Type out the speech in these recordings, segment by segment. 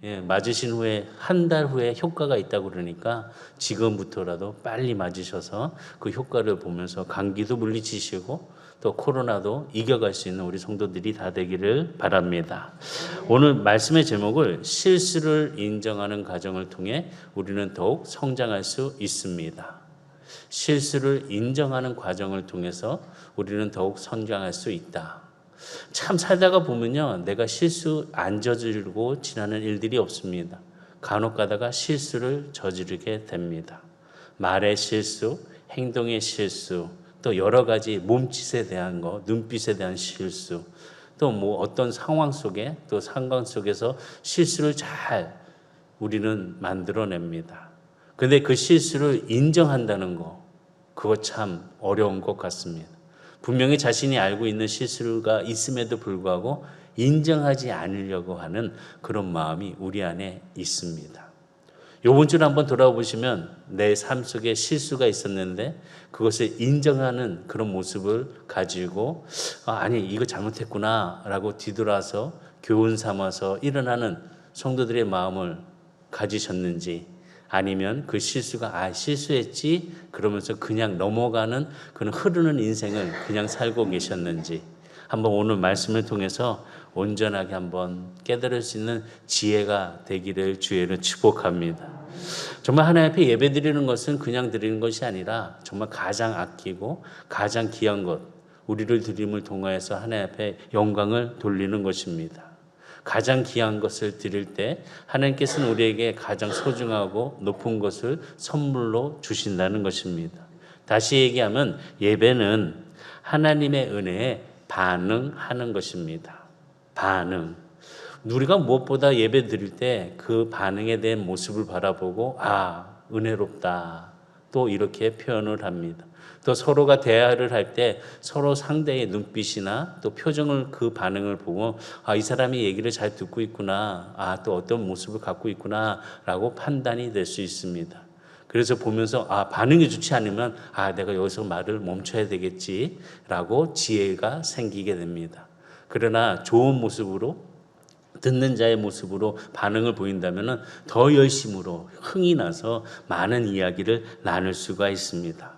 맞으신 후에 한 달 후에 효과가 있다고 그러니까 지금부터라도 빨리 맞으셔서 그 효과를 보면서 감기도 물리치시고 또 코로나도 이겨갈 수 있는 우리 성도들이 다 되기를 바랍니다. 오늘 말씀의 제목을 실수를 인정하는 과정을 통해 우리는 더욱 성장할 수 있습니다. 실수를 인정하는 과정을 통해서 우리는 더욱 성장할 수 있다. 참 살다가 보면요, 내가 실수 안 저지르고 지나는 일들이 없습니다. 간혹 가다가 실수를 저지르게 됩니다. 말의 실수, 행동의 실수, 또 여러 가지 몸짓에 대한 거, 눈빛에 대한 실수, 또 뭐 어떤 상황 속에 또 상황 속에서 실수를 잘 우리는 만들어냅니다. 근데 그 실수를 인정한다는 거, 그거 참 어려운 것 같습니다. 분명히 자신이 알고 있는 실수가 있음에도 불구하고 인정하지 않으려고 하는 그런 마음이 우리 안에 있습니다. 요번 주를 한번 돌아보시면 내 삶 속에 실수가 있었는데 그것을 인정하는 그런 모습을 가지고 아니 이거 잘못했구나 라고 뒤돌아서 교훈 삼아서 일어나는 성도들의 마음을 가지셨는지, 아니면 그 실수가 실수했지 그러면서 그냥 넘어가는 그런 흐르는 인생을 그냥 살고 계셨는지 한번 오늘 말씀을 통해서 온전하게 한번 깨달을 수 있는 지혜가 되기를 주의로 축복합니다. 정말 하나님 앞에 예배 드리는 것은 그냥 드리는 것이 아니라 정말 가장 아끼고 가장 귀한 것, 우리를 드림을 통하여서 하나님 앞에 영광을 돌리는 것입니다. 가장 귀한 것을 드릴 때 하나님께서는 우리에게 가장 소중하고 높은 것을 선물로 주신다는 것입니다. 다시 얘기하면 예배는 하나님의 은혜에 반응하는 것입니다. 반응. 우리가 무엇보다 예배 드릴 때 그 반응에 대한 모습을 바라보고 은혜롭다 또 이렇게 표현을 합니다. 또 서로가 대화를 할 때 서로 상대의 눈빛이나 또 표정을 그 반응을 보고 이 사람이 얘기를 잘 듣고 있구나, 또 어떤 모습을 갖고 있구나 라고 판단이 될 수 있습니다. 그래서 보면서 반응이 좋지 않으면 내가 여기서 말을 멈춰야 되겠지 라고 지혜가 생기게 됩니다. 그러나 좋은 모습으로 듣는 자의 모습으로 반응을 보인다면 더 열심으로 흥이 나서 많은 이야기를 나눌 수가 있습니다.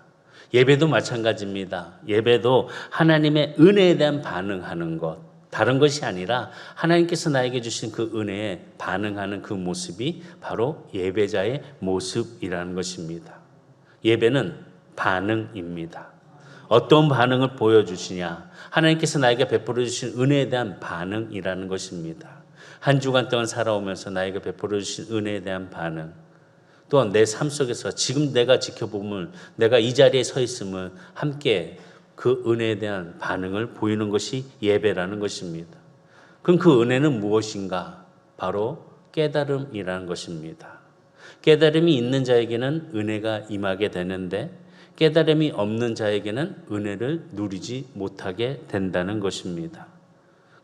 예배도 마찬가지입니다. 예배도 하나님의 은혜에 대한 반응하는 것, 다른 것이 아니라 하나님께서 나에게 주신 그 은혜에 반응하는 그 모습이 바로 예배자의 모습이라는 것입니다. 예배는 반응입니다. 어떤 반응을 보여주시냐, 하나님께서 나에게 베풀어 주신 은혜에 대한 반응이라는 것입니다. 한 주간 동안 살아오면서 나에게 베풀어 주신 은혜에 대한 반응, 또한 내 삶 속에서 지금 내가 지켜보면 내가 이 자리에 서 있음을 함께 그 은혜에 대한 반응을 보이는 것이 예배라는 것입니다. 그럼 그 은혜는 무엇인가? 바로 깨달음이라는 것입니다. 깨달음이 있는 자에게는 은혜가 임하게 되는데 깨달음이 없는 자에게는 은혜를 누리지 못하게 된다는 것입니다.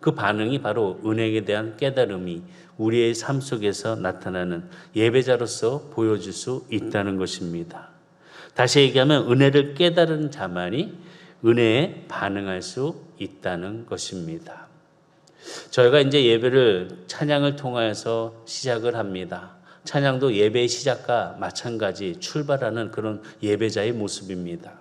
그 반응이 바로 은혜에 대한 깨달음이 우리의 삶 속에서 나타나는 예배자로서 보여줄 수 있다는 것입니다. 다시 얘기하면 은혜를 깨달은 자만이 은혜에 반응할 수 있다는 것입니다. 저희가 이제 예배를 찬양을 통하여서 시작을 합니다. 찬양도 예배의 시작과 마찬가지 출발하는 그런 예배자의 모습입니다.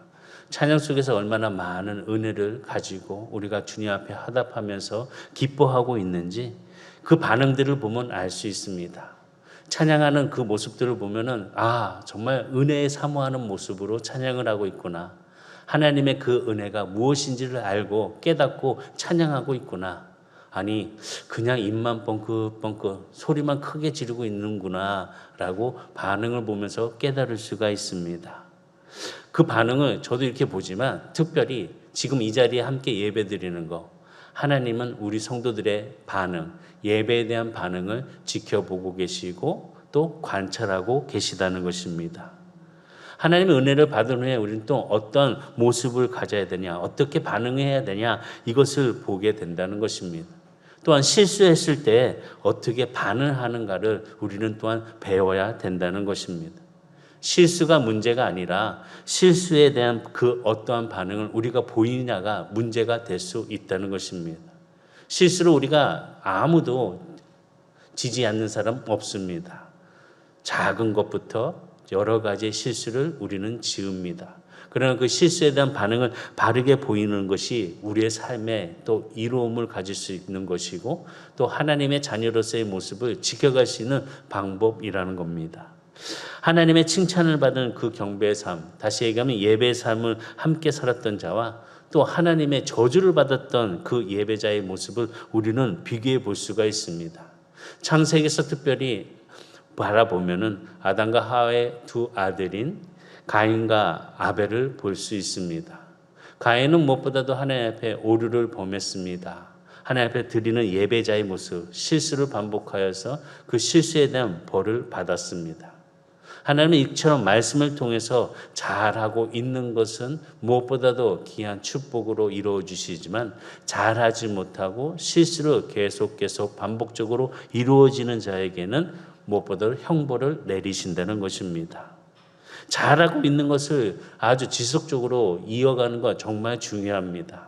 찬양 속에서 얼마나 많은 은혜를 가지고 우리가 주님 앞에 화답하면서 기뻐하고 있는지 그 반응들을 보면 알 수 있습니다. 찬양하는 그 모습들을 보면은 정말 은혜에 사모하는 모습으로 찬양을 하고 있구나. 하나님의 그 은혜가 무엇인지를 알고 깨닫고 찬양하고 있구나. 아니 그냥 입만 뻥긋뻥긋 소리만 크게 지르고 있는구나 라고 반응을 보면서 깨달을 수가 있습니다. 그 반응을 저도 이렇게 보지만 특별히 지금 이 자리에 함께 예배드리는 거, 하나님은 우리 성도들의 반응, 예배에 대한 반응을 지켜보고 계시고 또 관찰하고 계시다는 것입니다. 하나님의 은혜를 받은 후에 우리는 또 어떤 모습을 가져야 되냐, 어떻게 반응해야 되냐, 이것을 보게 된다는 것입니다. 또한 실수했을 때 어떻게 반응하는가를 우리는 또한 배워야 된다는 것입니다. 실수가 문제가 아니라 실수에 대한 그 어떠한 반응을 우리가 보이느냐가 문제가 될 수 있다는 것입니다. 실수를 우리가 아무도 지지 않는 사람 없습니다. 작은 것부터 여러 가지의 실수를 우리는 지읍니다. 그러나 그 실수에 대한 반응을 바르게 보이는 것이 우리의 삶에 또 이로움을 가질 수 있는 것이고 또 하나님의 자녀로서의 모습을 지켜갈 수 있는 방법이라는 겁니다. 하나님의 칭찬을 받은 그 경배의 삶, 다시 얘기하면 예배의 삶을 함께 살았던 자와 또 하나님의 저주를 받았던 그 예배자의 모습을 우리는 비교해 볼 수가 있습니다. 창세기에서 특별히 바라보면은 아담과 하와의 두 아들인 가인과 아벨을 볼 수 있습니다. 가인은 무엇보다도 하나님 앞에 오류를 범했습니다. 하나님 앞에 드리는 예배자의 모습, 실수를 반복하여서 그 실수에 대한 벌을 받았습니다. 하나님은 이처럼 말씀을 통해서 잘하고 있는 것은 무엇보다도 귀한 축복으로 이루어 주시지만 잘하지 못하고 실수를 계속 반복적으로 이루어지는 자에게는 무엇보다도 형벌을 내리신다는 것입니다. 잘하고 있는 것을 아주 지속적으로 이어가는 것 정말 중요합니다.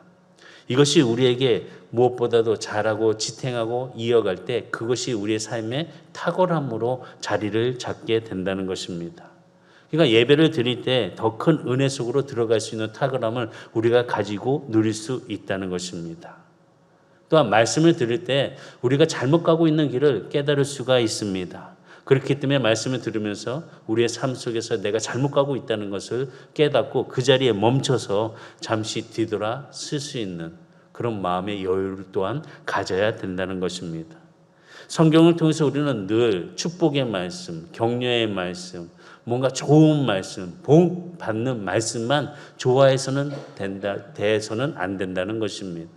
이것이 우리에게 무엇보다도 잘하고 지탱하고 이어갈 때 그것이 우리의 삶의 탁월함으로 자리를 잡게 된다는 것입니다. 그러니까 예배를 드릴 때 더 큰 은혜 속으로 들어갈 수 있는 탁월함을 우리가 가지고 누릴 수 있다는 것입니다. 또한 말씀을 들을 때 우리가 잘못 가고 있는 길을 깨달을 수가 있습니다. 그렇기 때문에 말씀을 들으면서 우리의 삶 속에서 내가 잘못 가고 있다는 것을 깨닫고 그 자리에 멈춰서 잠시 뒤돌아 쓸 수 있는 그런 마음의 여유를 또한 가져야 된다는 것입니다. 성경을 통해서 우리는 늘 축복의 말씀, 격려의 말씀, 뭔가 좋은 말씀, 복 받는 말씀만 좋아해서는 대해서는 안 된다는 것입니다.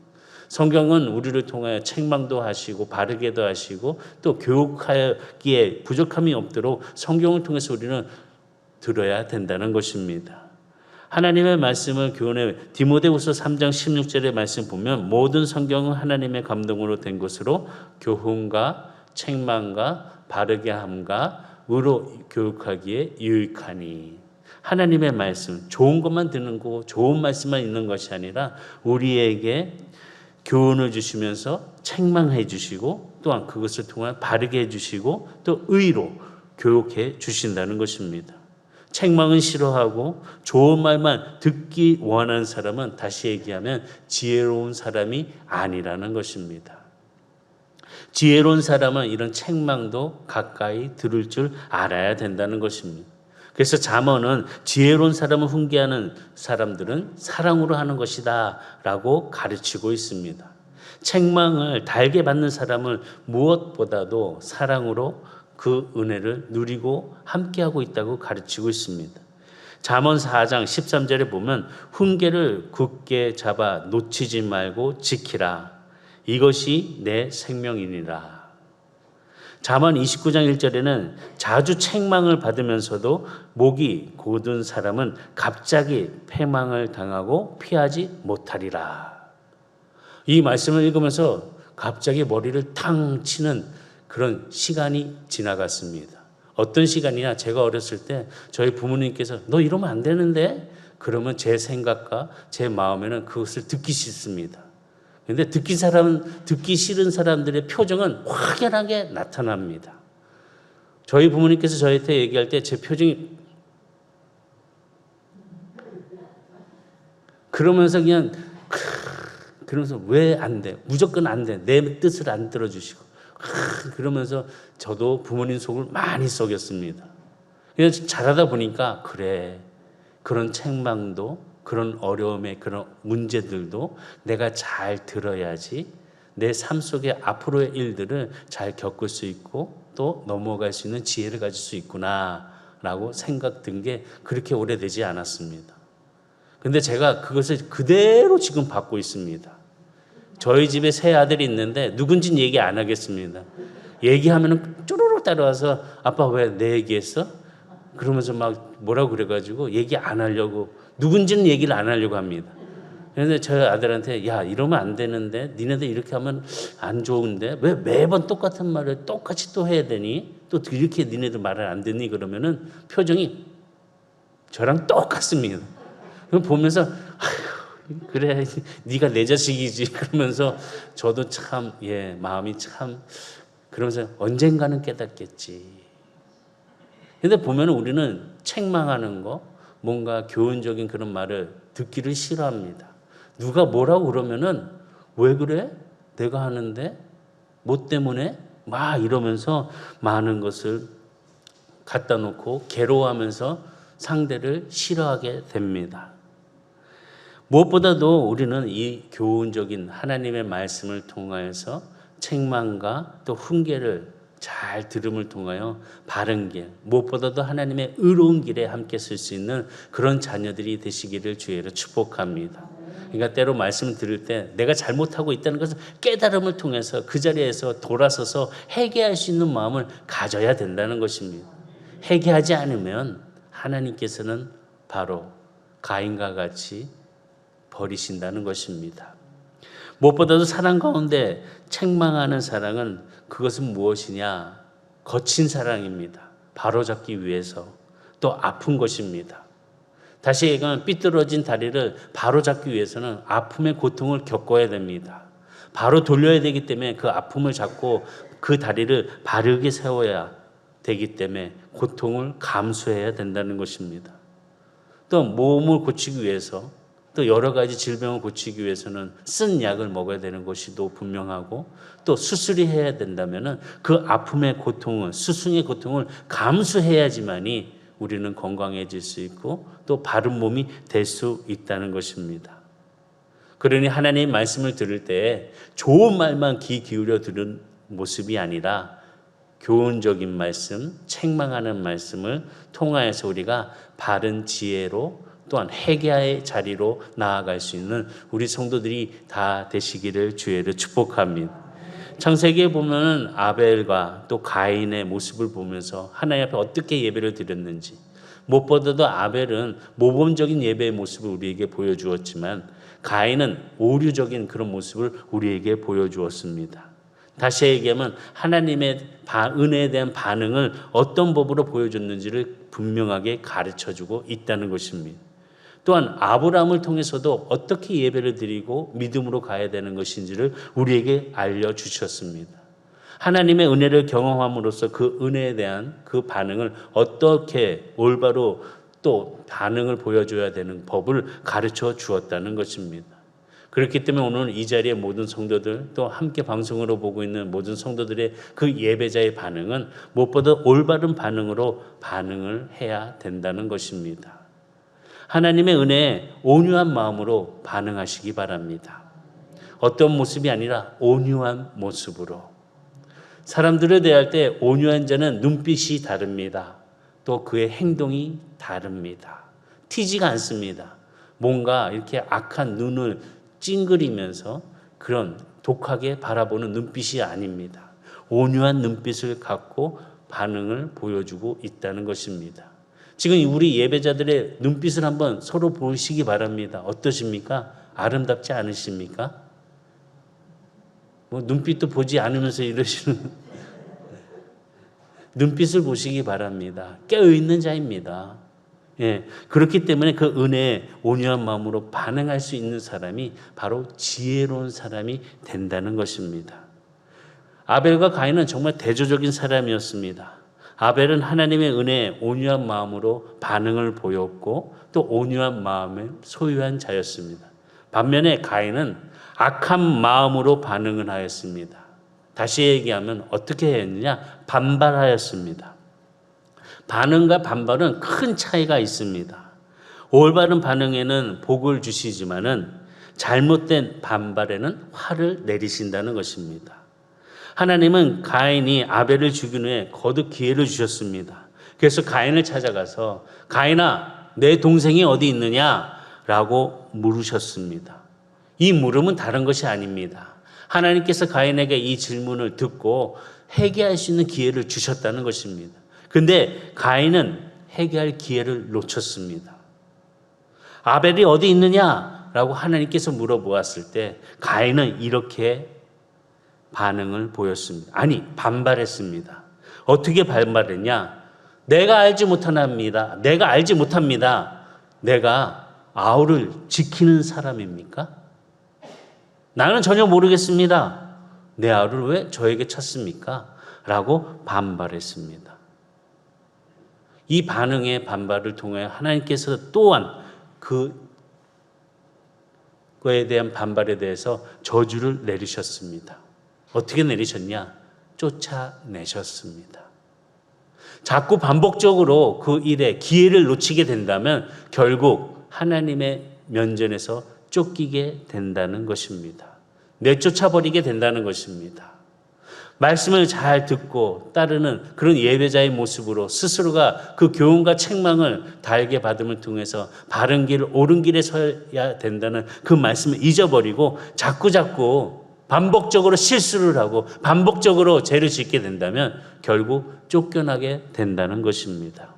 성경은 우리를 통하여 책망도 하시고 바르게도 하시고 또 교육하기에 부족함이 없도록 성경을 통해서 우리는 들어야 된다는 것입니다. 하나님의 말씀을 교훈해 디모데후서 3장 16절의 말씀 보면 모든 성경은 하나님의 감동으로 된 것으로 교훈과 책망과 바르게 함과 의로 교육하기에 유익하니. 하나님의 말씀, 좋은 것만 듣는 거, 좋은 말씀만 있는 것이 아니라 우리에게 교훈을 주시면서 책망해 주시고 또한 그것을 통해 바르게 해주시고 또 의로 교육해 주신다는 것입니다. 책망은 싫어하고 좋은 말만 듣기 원하는 사람은 다시 얘기하면 지혜로운 사람이 아니라는 것입니다. 지혜로운 사람은 이런 책망도 가까이 들을 줄 알아야 된다는 것입니다. 그래서 잠언은 지혜로운 사람을 훈계하는 사람들은 사랑으로 하는 것이다 라고 가르치고 있습니다. 책망을 달게 받는 사람을 무엇보다도 사랑으로 그 은혜를 누리고 함께하고 있다고 가르치고 있습니다. 잠언 4장 13절에 보면 훈계를 굳게 잡아 놓치지 말고 지키라. 이것이 내 생명이니라. 잠언 29장 1절에는 자주 책망을 받으면서도 목이 곧은 사람은 갑자기 패망을 당하고 피하지 못하리라. 이 말씀을 읽으면서 갑자기 머리를 탕 치는 그런 시간이 지나갔습니다. 어떤 시간이냐, 제가 어렸을 때 저희 부모님께서 너 이러면 안 되는데? 그러면 제 생각과 제 마음에는 그것을 듣기 싫습니다. 그런데 듣기 싫은 사람들의 표정은 확연하게 나타납니다. 저희 부모님께서 저한테 얘기할 때 제 표정이 그러면서 그냥 그러면서 왜 안 돼? 무조건 안 돼. 내 뜻을 안 들어주시고 그러면서 저도 부모님 속을 많이 썩였습니다. 그래서 자라다 보니까 그래, 그런 책망도 그런 어려움의 그런 문제들도 내가 잘 들어야지 내 삶 속의 앞으로의 일들을 잘 겪을 수 있고 또 넘어갈 수 있는 지혜를 가질 수 있구나 라고 생각된 게 그렇게 오래되지 않았습니다. 근데 제가 그것을 그대로 지금 받고 있습니다. 저희 집에 세 아들이 있는데 누군지는 얘기 안 하겠습니다. 얘기하면 쪼르르 따라와서 아빠 왜 내 얘기했어? 그러면서 막 뭐라고 그래가지고 얘기 안 하려고, 누군지는 얘기를 안 하려고 합니다. 그런데 저희 아들한테 야 이러면 안 되는데, 니네들 이렇게 하면 안 좋은데 왜 매번 똑같은 말을 똑같이 또 해야 되니? 또 이렇게 니네들 말을 안 듣니? 그러면은 표정이 저랑 똑같습니다. 그럼 보면서 그래 네가 내 자식이지 그러면서 저도 참 마음이 참 그러면서 언젠가는 깨닫겠지. 근데 보면 우리는 책망하는 거, 뭔가 교훈적인 그런 말을 듣기를 싫어합니다. 누가 뭐라고 그러면은 왜 그래? 내가 하는데 뭐 때문에? 막 이러면서 많은 것을 갖다 놓고 괴로워하면서 상대를 싫어하게 됩니다. 무엇보다도 우리는 이 교훈적인 하나님의 말씀을 통하여서 책망과 또 훈계를 잘 들음을 통하여 바른 길, 무엇보다도 하나님의 의로운 길에 함께 쓸 수 있는 그런 자녀들이 되시기를 주의로 축복합니다. 그러니까 때로 말씀을 들을 때 내가 잘못하고 있다는 것을 깨달음을 통해서 그 자리에서 돌아서서 회개할 수 있는 마음을 가져야 된다는 것입니다. 회개하지 않으면 하나님께서는 바로 가인과 같이 버리신다는 것입니다. 무엇보다도 사랑 가운데 책망하는 사랑은 그것은 무엇이냐? 거친 사랑입니다. 바로잡기 위해서 또 아픈 것입니다. 다시 얘기하면 삐뚤어진 다리를 바로잡기 위해서는 아픔의 고통을 겪어야 됩니다. 바로 돌려야 되기 때문에 그 아픔을 잡고 그 다리를 바르게 세워야 되기 때문에 고통을 감수해야 된다는 것입니다. 또 몸을 고치기 위해서 또 여러 가지 질병을 고치기 위해서는 쓴 약을 먹어야 되는 것이도 분명하고 또 수술이 해야 된다면 그 아픔의 고통을 스승의 고통을 감수해야지만이 우리는 건강해질 수 있고 또 바른 몸이 될 수 있다는 것입니다. 그러니 하나님의 말씀을 들을 때 좋은 말만 귀 기울여 들은 모습이 아니라 교훈적인 말씀, 책망하는 말씀을 통하여서 우리가 바른 지혜로 또한 회개의 자리로 나아갈 수 있는 우리 성도들이 다 되시기를 주의로 축복합니다. 창세기에 보면 아벨과 또 가인의 모습을 보면서 하나님 앞에 어떻게 예배를 드렸는지, 무엇보다도 아벨은 모범적인 예배의 모습을 우리에게 보여주었지만 가인은 오류적인 그런 모습을 우리에게 보여주었습니다. 다시 얘기하면 하나님의 은혜에 대한 반응을 어떤 법으로 보여줬는지를 분명하게 가르쳐주고 있다는 것입니다. 또한 아브라함을 통해서도 어떻게 예배를 드리고 믿음으로 가야 되는 것인지를 우리에게 알려주셨습니다. 하나님의 은혜를 경험함으로써 그 은혜에 대한 그 반응을 어떻게 올바로 또 반응을 보여줘야 되는 법을 가르쳐 주었다는 것입니다. 그렇기 때문에 오늘 이 자리에 모든 성도들 또 함께 방송으로 보고 있는 모든 성도들의 그 예배자의 반응은 무엇보다 올바른 반응으로 반응을 해야 된다는 것입니다. 하나님의 은혜에 온유한 마음으로 반응하시기 바랍니다. 어떤 모습이 아니라 온유한 모습으로. 사람들을 대할 때 온유한 자는 눈빛이 다릅니다. 또 그의 행동이 다릅니다. 튀지가 않습니다. 뭔가 이렇게 악한 눈을 찡그리면서 그런 독하게 바라보는 눈빛이 아닙니다. 온유한 눈빛을 갖고 반응을 보여주고 있다는 것입니다. 지금 우리 예배자들의 눈빛을 한번 서로 보시기 바랍니다. 어떠십니까? 아름답지 않으십니까? 뭐 눈빛도 보지 않으면서 이러시는 눈빛을 보시기 바랍니다. 깨어있는 자입니다. 예, 그렇기 때문에 그 은혜에 온유한 마음으로 반응할 수 있는 사람이 바로 지혜로운 사람이 된다는 것입니다. 아벨과 가인은 정말 대조적인 사람이었습니다. 아벨은 하나님의 은혜에 온유한 마음으로 반응을 보였고 또 온유한 마음에 소유한 자였습니다. 반면에 가인은 악한 마음으로 반응을 하였습니다. 다시 얘기하면 어떻게 했느냐? 반발하였습니다. 반응과 반발은 큰 차이가 있습니다. 올바른 반응에는 복을 주시지만은 잘못된 반발에는 화를 내리신다는 것입니다. 하나님은 가인이 아벨을 죽인 후에 거듭 기회를 주셨습니다. 그래서 가인을 찾아가서 가인아, 내 동생이 어디 있느냐? 라고 물으셨습니다. 이 물음은 다른 것이 아닙니다. 하나님께서 가인에게 이 질문을 듣고 회개할 수 있는 기회를 주셨다는 것입니다. 근데 가인은 회개할 기회를 놓쳤습니다. 아벨이 어디 있느냐라고 하나님께서 물어보았을 때 가인은 이렇게 반응을 보였습니다. 아니, 반발했습니다. 어떻게 반발했냐? 내가 알지 못합니다. 내가 알지 못합니다. 내가 아우를 지키는 사람입니까? 나는 전혀 모르겠습니다. 내 아우를 왜 저에게 찾습니까? 라고 반발했습니다. 이 반응의 반발을 통해 하나님께서 또한 그거에 대한 반발에 대해서 저주를 내리셨습니다. 어떻게 내리셨냐? 쫓아내셨습니다. 자꾸 반복적으로 그 일에 기회를 놓치게 된다면 결국 하나님의 면전에서 쫓기게 된다는 것입니다. 내쫓아버리게 된다는 것입니다. 말씀을 잘 듣고 따르는 그런 예배자의 모습으로 스스로가 그 교훈과 책망을 달게 받음을 통해서 바른 길, 옳은 길에 서야 된다는 그 말씀을 잊어버리고 자꾸 반복적으로 실수를 하고 반복적으로 죄를 짓게 된다면 결국 쫓겨나게 된다는 것입니다.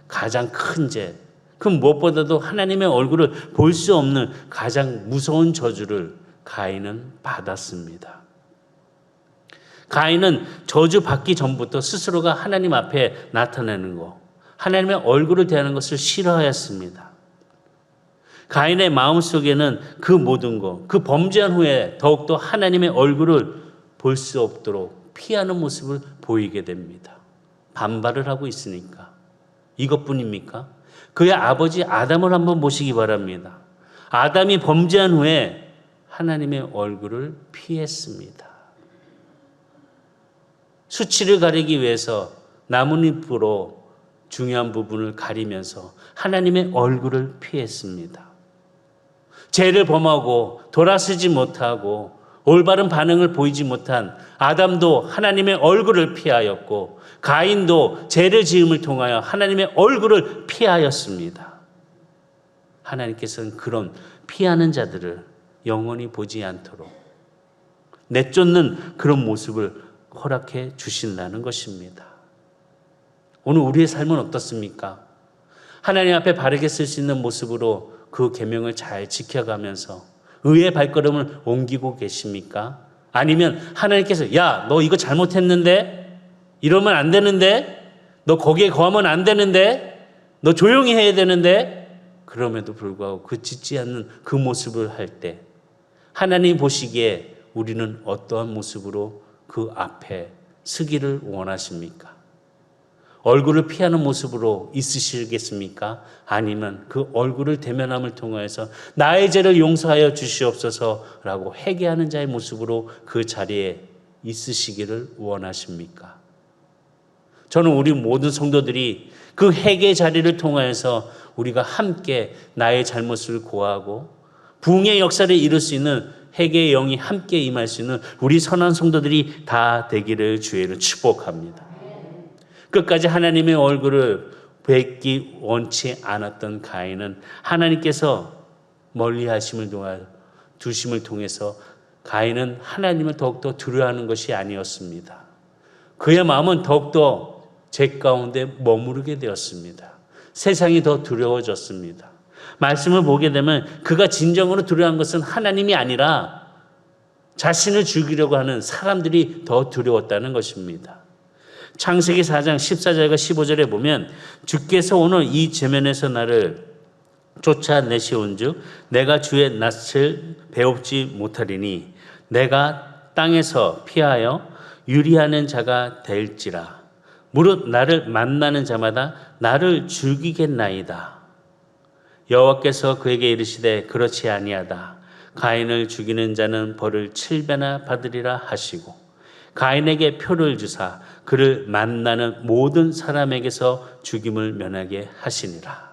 가장 큰 죄, 그 무엇보다도 하나님의 얼굴을 볼 수 없는 가장 무서운 저주를 가인은 받았습니다. 가인은 저주 받기 전부터 스스로가 하나님 앞에 나타내는 것, 하나님의 얼굴을 대하는 것을 싫어하였습니다. 가인의 마음속에는 그 모든 것, 그 범죄한 후에 더욱더 하나님의 얼굴을 볼 수 없도록 피하는 모습을 보이게 됩니다. 반발을 하고 있으니까. 이것뿐입니까? 그의 아버지 아담을 한번 보시기 바랍니다. 아담이 범죄한 후에 하나님의 얼굴을 피했습니다. 수치를 가리기 위해서 나뭇잎으로 중요한 부분을 가리면서 하나님의 얼굴을 피했습니다. 죄를 범하고 돌아서지 못하고 올바른 반응을 보이지 못한 아담도 하나님의 얼굴을 피하였고 가인도 죄를 지음을 통하여 하나님의 얼굴을 피하였습니다. 하나님께서는 그런 피하는 자들을 영원히 보지 않도록 내쫓는 그런 모습을 허락해 주신다는 것입니다. 오늘 우리의 삶은 어떻습니까? 하나님 앞에 바르게 쓸 수 있는 모습으로 그 계명을 잘 지켜가면서 의의 발걸음을 옮기고 계십니까? 아니면 하나님께서 야, 너 이거 잘못했는데? 이러면 안 되는데? 너 거기에 거하면 안 되는데? 너 조용히 해야 되는데? 그럼에도 불구하고 그 짓지 않는 그 모습을 할 때 하나님 보시기에 우리는 어떠한 모습으로 그 앞에 서기를 원하십니까? 얼굴을 피하는 모습으로 있으시겠습니까? 아니면 그 얼굴을 대면함을 통해서 나의 죄를 용서하여 주시옵소서라고 회개하는 자의 모습으로 그 자리에 있으시기를 원하십니까? 저는 우리 모든 성도들이 그 회개 자리를 통하여서 우리가 함께 나의 잘못을 고하고 부흥의 역사를 이룰 수 있는 회개의 영이 함께 임할 수 있는 우리 선한 성도들이 다 되기를 주의를 축복합니다. 끝까지 하나님의 얼굴을 뵙기 원치 않았던 가인은 하나님께서 멀리하심을 두심을 통해서 가인은 하나님을 더욱더 두려워하는 것이 아니었습니다. 그의 마음은 더욱더 죄 가운데 머무르게 되었습니다. 세상이 더 두려워졌습니다. 말씀을 보게 되면 그가 진정으로 두려워한 것은 하나님이 아니라 자신을 죽이려고 하는 사람들이 더 두려웠다는 것입니다. 창세기 4장 14절과 15절에 보면 주께서 오늘 이 제면에서 나를 쫓아내시온 즉 내가 주의 낯을 배웁지 못하리니 내가 땅에서 피하여 유리하는 자가 될지라 무릇 나를 만나는 자마다 나를 죽이겠나이다. 여호와께서 그에게 이르시되 그렇지 아니하다. 가인을 죽이는 자는 벌을 7배나 받으리라 하시고 가인에게 표를 주사 그를 만나는 모든 사람에게서 죽임을 면하게 하시니라.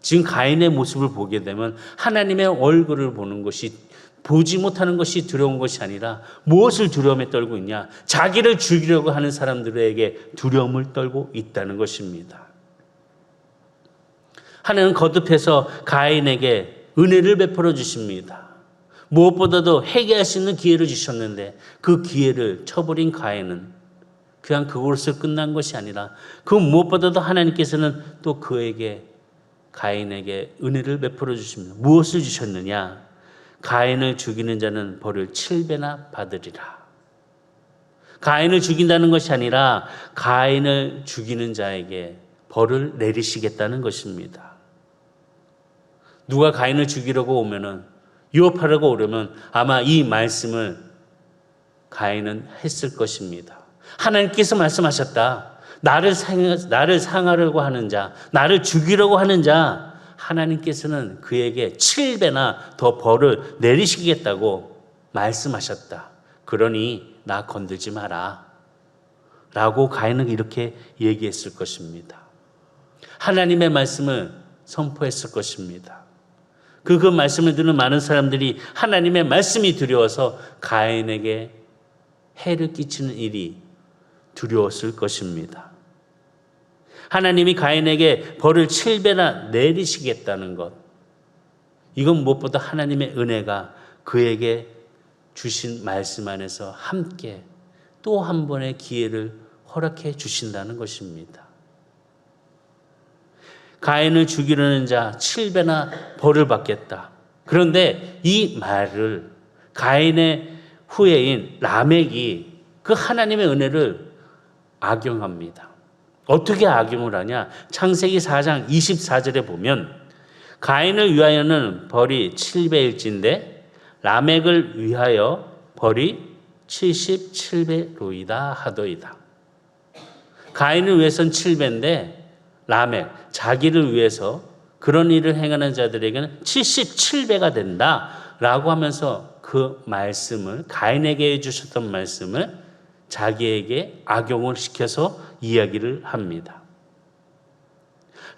지금 가인의 모습을 보게 되면 하나님의 얼굴을 보는 것이 보지 못하는 것이 두려운 것이 아니라 무엇을 두려움에 떨고 있냐? 자기를 죽이려고 하는 사람들에게 두려움을 떨고 있다는 것입니다. 하나님은 거듭해서 가인에게 은혜를 베풀어 주십니다. 무엇보다도 회개할 수 있는 기회를 주셨는데 그 기회를 쳐버린 가인은 그냥 그것으로 끝난 것이 아니라 그 무엇보다도 하나님께서는 또 가인에게 은혜를 베풀어 주십니다. 무엇을 주셨느냐? 가인을 죽이는 자는 벌을 7배나 받으리라. 가인을 죽인다는 것이 아니라 가인을 죽이는 자에게 벌을 내리시겠다는 것입니다. 누가 가인을 죽이려고 오면은 유업하려고 오려면 아마 이 말씀을 가인은 했을 것입니다. 하나님께서 말씀하셨다. 나를 상하려고 하는 자, 나를 죽이려고 하는 자, 하나님께서는 그에게 7배나 더 벌을 내리시겠다고 말씀하셨다. 그러니 나 건들지 마라. 라고 가인은 이렇게 얘기했을 것입니다. 하나님의 말씀을 선포했을 것입니다. 그 말씀을 듣는 많은 사람들이 하나님의 말씀이 두려워서 가인에게 해를 끼치는 일이 두려웠을 것입니다. 하나님이 가인에게 벌을 7배나 내리시겠다는 것, 이건 무엇보다 하나님의 은혜가 그에게 주신 말씀 안에서 함께 또 한 번의 기회를 허락해 주신다는 것입니다. 가인을 죽이려는 자 7배나 벌을 받겠다. 그런데 이 말을 가인의 후예인 라멕이 그 하나님의 은혜를 악용합니다. 어떻게 악용을 하냐? 창세기 4장 24절에 보면 가인을 위하여는 벌이 7배일진데 라멕을 위하여 벌이 77배로이다 하더이다. 가인을 위해서는 7배인데 라멕, 자기를 위해서 그런 일을 행하는 자들에게는 77배가 된다라고 하면서 그 말씀을, 가인에게 해주셨던 말씀을 자기에게 악용을 시켜서 이야기를 합니다.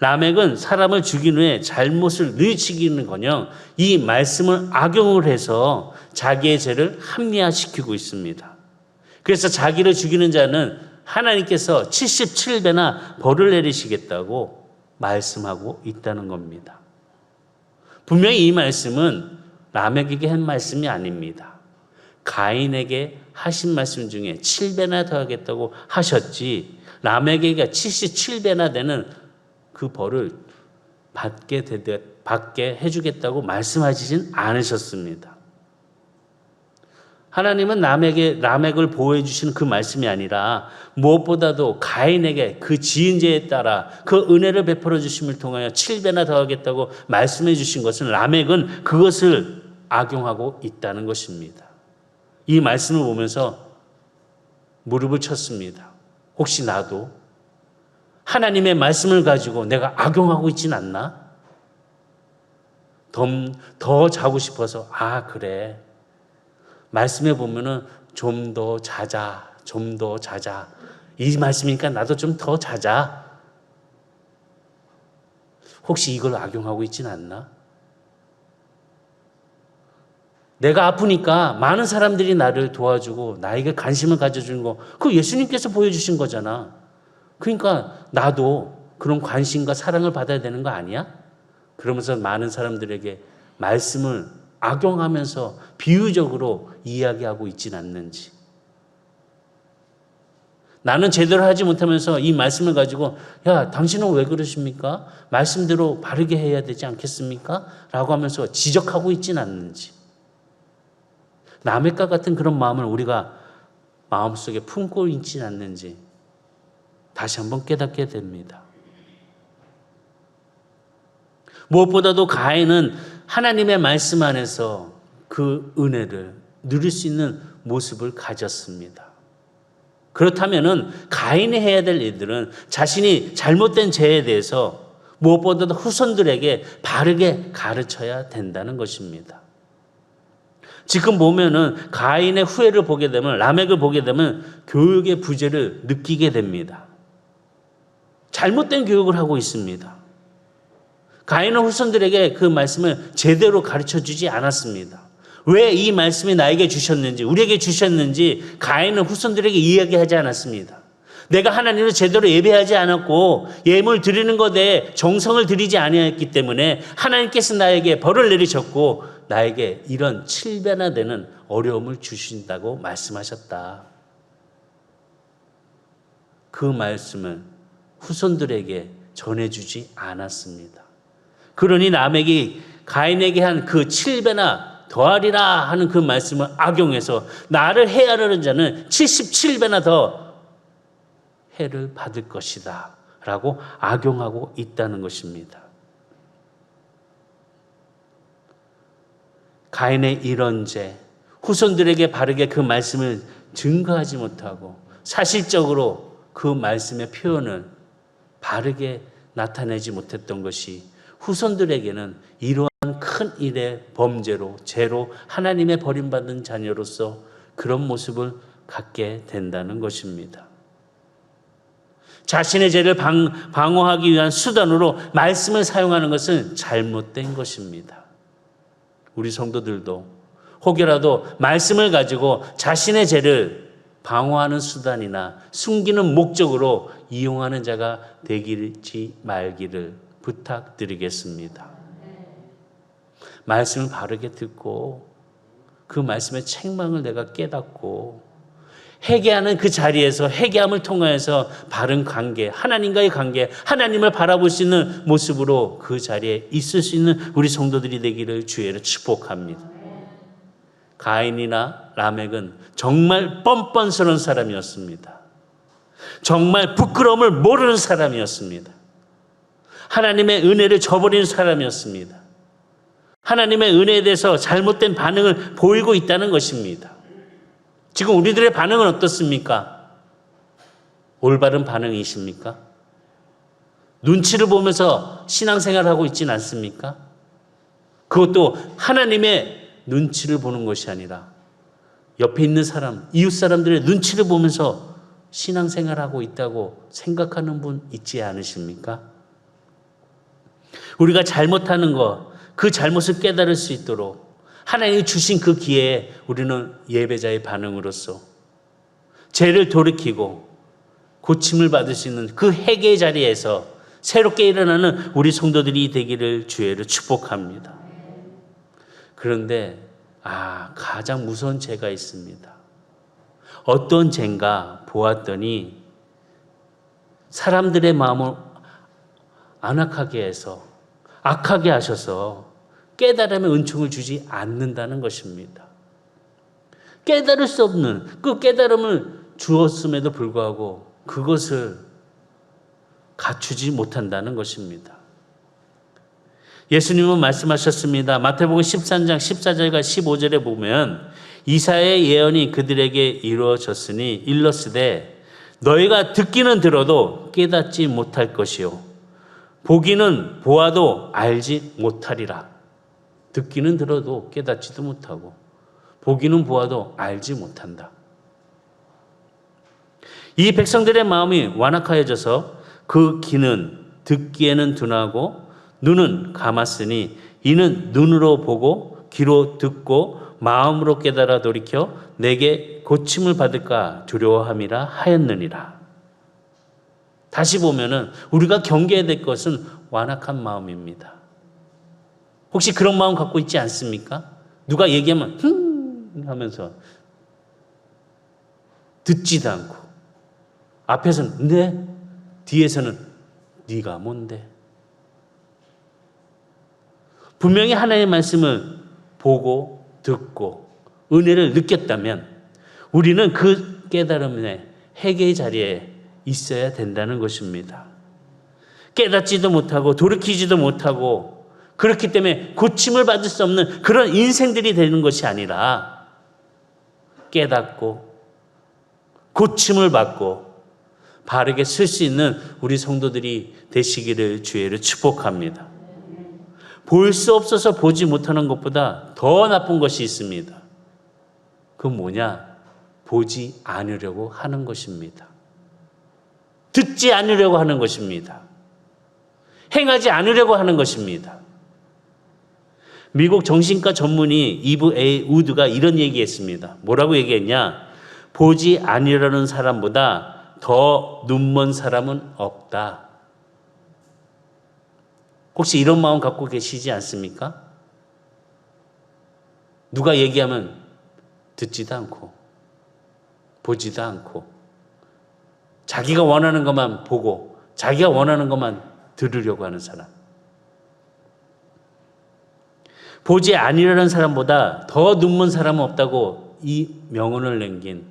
라멕은 사람을 죽인 후에 잘못을 뉘우치기는커녕 이 말씀을 악용을 해서 자기의 죄를 합리화시키고 있습니다. 그래서 자기를 죽이는 자는 하나님께서 77배나 벌을 내리시겠다고 말씀하고 있다는 겁니다. 분명히 이 말씀은 라멕에게 한 말씀이 아닙니다. 가인에게 하신 말씀 중에 7배나 더하겠다고 하셨지, 라멕에게 77배나 되는 그 벌을 받게 해주겠다고 말씀하시진 않으셨습니다. 하나님은 라멕을 보호해 주시는 그 말씀이 아니라 무엇보다도 가인에게 그 지은 죄에 따라 그 은혜를 베풀어 주심을 통하여 7배나 더하겠다고 말씀해 주신 것은 라멕은 그것을 악용하고 있다는 것입니다. 이 말씀을 보면서 무릎을 쳤습니다. 혹시 나도 하나님의 말씀을 가지고 내가 악용하고 있진 않나? 더 자고 싶어서, 그래. 말씀에 보면은 좀 더 자자. 이 말씀이니까 나도 좀 더 자자. 혹시 이걸 악용하고 있진 않나? 내가 아프니까 많은 사람들이 나를 도와주고 나에게 관심을 가져주는 거, 그거 예수님께서 보여주신 거잖아. 그러니까 나도 그런 관심과 사랑을 받아야 되는 거 아니야? 그러면서 많은 사람들에게 말씀을 악용하면서 비유적으로 이야기하고 있진 않는지. 나는 제대로 하지 못하면서 이 말씀을 가지고 당신은 왜 그러십니까? 말씀대로 바르게 해야 되지 않겠습니까? 라고 하면서 지적하고 있진 않는지. 라멕과 같은 그런 마음을 우리가 마음속에 품고 있진 않는지 다시 한번 깨닫게 됩니다. 무엇보다도 가인은 하나님의 말씀 안에서 그 은혜를 누릴 수 있는 모습을 가졌습니다. 그렇다면은 가인이 해야 될 일들은 자신이 잘못된 죄에 대해서 무엇보다도 후손들에게 바르게 가르쳐야 된다는 것입니다. 지금 보면은 가인의 후예를 보게 되면, 라멕을 보게 되면 교육의 부재를 느끼게 됩니다. 잘못된 교육을 하고 있습니다. 가인은 후손들에게 그 말씀을 제대로 가르쳐주지 않았습니다. 왜 이 말씀이 나에게 주셨는지, 우리에게 주셨는지 가인은 후손들에게 이야기하지 않았습니다. 내가 하나님을 제대로 예배하지 않았고 예물 드리는 것에 정성을 들이지 아니했기 때문에 하나님께서 나에게 벌을 내리셨고 나에게 이런 7배나 되는 어려움을 주신다고 말씀하셨다. 그 말씀을 후손들에게 전해주지 않았습니다. 그러니 라멕이 가인에게 한 그 7배나 더하리라 하는 그 말씀을 악용해서 나를 해하려는 자는 77배나 더 해를 받을 것이다 라고 악용하고 있다는 것입니다. 가인의 이런 죄, 후손들에게 바르게 그 말씀을 증거하지 못하고 사실적으로 그 말씀의 표현을 바르게 나타내지 못했던 것이 후손들에게는 이러한 큰 일의 범죄로, 죄로 하나님의 버림받은 자녀로서 그런 모습을 갖게 된다는 것입니다. 자신의 죄를 방어하기 위한 수단으로 말씀을 사용하는 것은 잘못된 것입니다. 우리 성도들도 혹여라도 말씀을 가지고 자신의 죄를 방어하는 수단이나 숨기는 목적으로 이용하는 자가 되지 말기를 부탁드리겠습니다. 말씀을 바르게 듣고 그 말씀의 책망을 내가 깨닫고 회개하는 그 자리에서 회개함을 통하여서 바른 관계, 하나님과의 관계, 하나님을 바라볼 수 있는 모습으로 그 자리에 있을 수 있는 우리 성도들이 되기를 주의로 축복합니다. 가인이나 라멕은 정말 뻔뻔스러운 사람이었습니다. 정말 부끄러움을 모르는 사람이었습니다. 하나님의 은혜를 저버린 사람이었습니다. 하나님의 은혜에 대해서 잘못된 반응을 보이고 있다는 것입니다. 지금 우리들의 반응은 어떻습니까? 올바른 반응이십니까? 눈치를 보면서 신앙생활을 하고 있지는 않습니까? 그것도 하나님의 눈치를 보는 것이 아니라 옆에 있는 사람, 이웃 사람들의 눈치를 보면서 신앙생활하고 있다고 생각하는 분 있지 않으십니까? 우리가 잘못하는 것, 그 잘못을 깨달을 수 있도록 하나님이 주신 그 기회에 우리는 예배자의 반응으로서 죄를 돌이키고 고침을 받을 수 있는 그 회개의 자리에서 새롭게 일어나는 우리 성도들이 되기를 주의로 축복합니다. 그런데 가장 무서운 죄가 있습니다. 어떤 죄인가 보았더니 사람들의 마음을 안악하게 해서 악하게 하셔서 깨달음의 은총을 주지 않는다는 것입니다. 깨달을 수 없는 그 깨달음을 주었음에도 불구하고 그것을 갖추지 못한다는 것입니다. 예수님은 말씀하셨습니다. 마태복음 13장 14절과 15절에 보면 이사야의 예언이 그들에게 이루어졌으니 일렀으되 너희가 듣기는 들어도 깨닫지 못할 것이요 보기는 보아도 알지 못하리라. 듣기는 들어도 깨닫지도 못하고 보기는 보아도 알지 못한다. 이 백성들의 마음이 완악하여져서 그 귀는 듣기에는 둔하고 눈은 감았으니 이는 눈으로 보고 귀로 듣고 마음으로 깨달아 돌이켜 내게 고침을 받을까 두려워함이라 하였느니라. 다시 보면은 우리가 경계해야 될 것은 완악한 마음입니다. 혹시 그런 마음 갖고 있지 않습니까? 누가 얘기하면 하면서 듣지도 않고 앞에서는 네, 뒤에서는 네가 뭔데? 분명히 하나님의 말씀을 보고 듣고 은혜를 느꼈다면 우리는 그 깨달음의 회개의 자리에 있어야 된다는 것입니다. 깨닫지도 못하고 돌이키지도 못하고 그렇기 때문에 고침을 받을 수 없는 그런 인생들이 되는 것이 아니라 깨닫고 고침을 받고 바르게 쓸 수 있는 우리 성도들이 되시기를 주의로 축복합니다. 볼 수 없어서 보지 못하는 것보다 더 나쁜 것이 있습니다. 그건 뭐냐? 보지 않으려고 하는 것입니다. 듣지 않으려고 하는 것입니다. 행하지 않으려고 하는 것입니다. 미국 정신과 전문의 이브 A 우드가 이런 얘기했습니다. 뭐라고 얘기했냐? 보지 않으려는 사람보다 더 눈먼 사람은 없다. 혹시 이런 마음 갖고 계시지 않습니까? 누가 얘기하면 듣지도 않고 보지도 않고 자기가 원하는 것만 보고 자기가 원하는 것만 들으려고 하는 사람. 보지 아니라는 사람보다 더 눈먼 사람은 없다고 이 명언을 남긴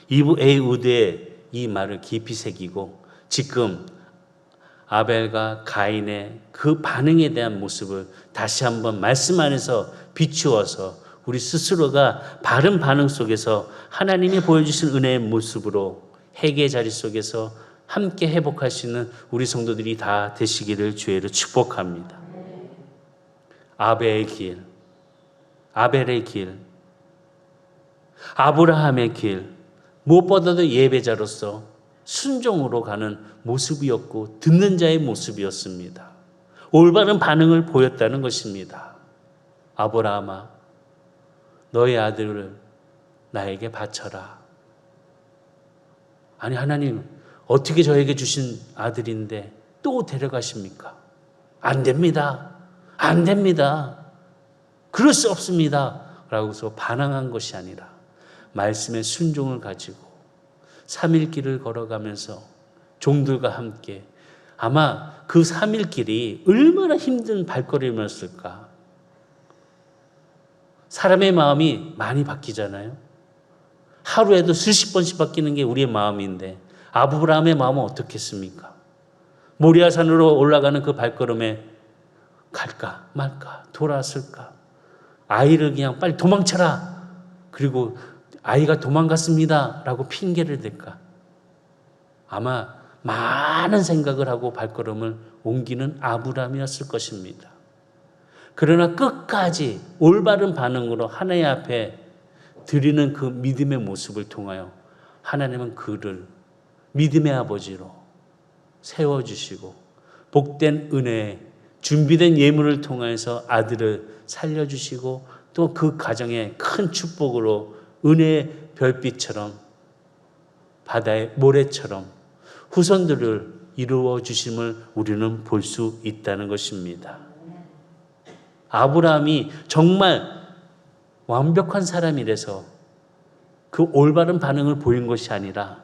이브 A 우드의 이 말을 깊이 새기고 지금 아벨과 가인의 그 반응에 대한 모습을 다시 한번 말씀 안에서 비추어서 우리 스스로가 바른 반응 속에서 하나님이 보여주신 은혜의 모습으로 회개의 자리 속에서 함께 회복할 수 있는 우리 성도들이 다 되시기를 주의로 축복합니다. 아벨의 길, 아벨의 길, 아브라함의 길, 무엇보다도 예배자로서 순종으로 가는 모습이었고 듣는 자의 모습이었습니다. 올바른 반응을 보였다는 것입니다. 아브라함아, 너의 아들을 나에게 바쳐라. 아니, 하나님, 어떻게 저에게 주신 아들인데 또 데려가십니까? 안 됩니다. 안 됩니다. 그럴 수 없습니다. 라고서 반항한 것이 아니라 말씀의 순종을 가지고 3일 길을 걸어가면서 종들과 함께 아마 그 3일 길이 얼마나 힘든 발걸음이었을까. 사람의 마음이 많이 바뀌잖아요. 하루에도 수십 번씩 바뀌는 게 우리의 마음인데 아브라함의 마음은 어떻겠습니까? 모리아산으로 올라가는 그 발걸음에 갈까 말까 돌아왔을까? 아이를 그냥 빨리 도망쳐라. 그리고 아이가 도망갔습니다. 라고 핑계를 댈까? 아마 많은 생각을 하고 발걸음을 옮기는 아브라함이었을 것입니다. 그러나 끝까지 올바른 반응으로 하나님 앞에 드리는 그 믿음의 모습을 통하여 하나님은 그를 믿음의 아버지로 세워주시고 복된 은혜에 준비된 예물을 통해서 아들을 살려주시고 또 그 가정의 큰 축복으로 은혜의 별빛처럼 바다의 모래처럼 후손들을 이루어 주심을 우리는 볼 수 있다는 것입니다. 아브라함이 정말 완벽한 사람이라서 그 올바른 반응을 보인 것이 아니라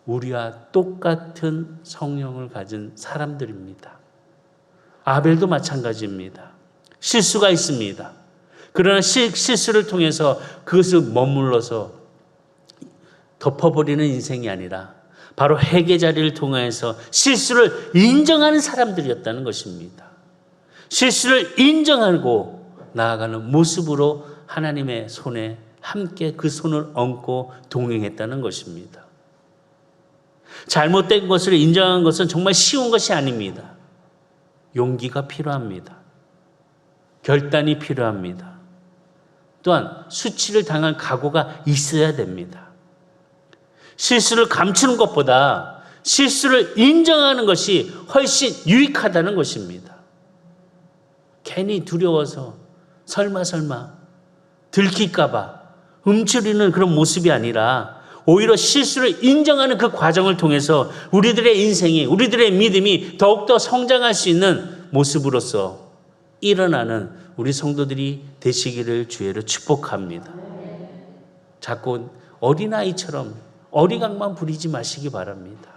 우리와 똑같은 성령을 가진 사람들입니다. 아벨도 마찬가지입니다. 실수가 있습니다. 그러나 실수를 통해서 그것을 머물러서 덮어버리는 인생이 아니라 바로 회개 자리를 통해서 실수를 인정하는 사람들이었다는 것입니다. 실수를 인정하고 나아가는 모습으로 하나님의 손에 함께 그 손을 얹고 동행했다는 것입니다. 잘못된 것을 인정한 것은 정말 쉬운 것이 아닙니다. 용기가 필요합니다. 결단이 필요합니다. 또한 수치를 당할 각오가 있어야 됩니다. 실수를 감추는 것보다 실수를 인정하는 것이 훨씬 유익하다는 것입니다. 괜히 두려워서 설마 들킬까 봐 움츠리는 그런 모습이 아니라 오히려 실수를 인정하는 그 과정을 통해서 우리들의 인생이, 우리들의 믿음이 더욱더 성장할 수 있는 모습으로서 일어나는 우리 성도들이 되시기를 주의로 축복합니다. 자꾸 어린아이처럼 어리광만 부리지 마시기 바랍니다.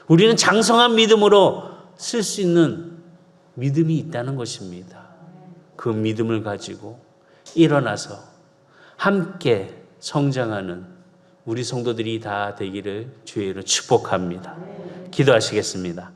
우리는 장성한 믿음으로 쓸 수 있는 믿음이 있다는 것입니다. 그 믿음을 가지고 일어나서 함께 성장하는 우리 성도들이 다 되기를 주의로 축복합니다. 기도하시겠습니다.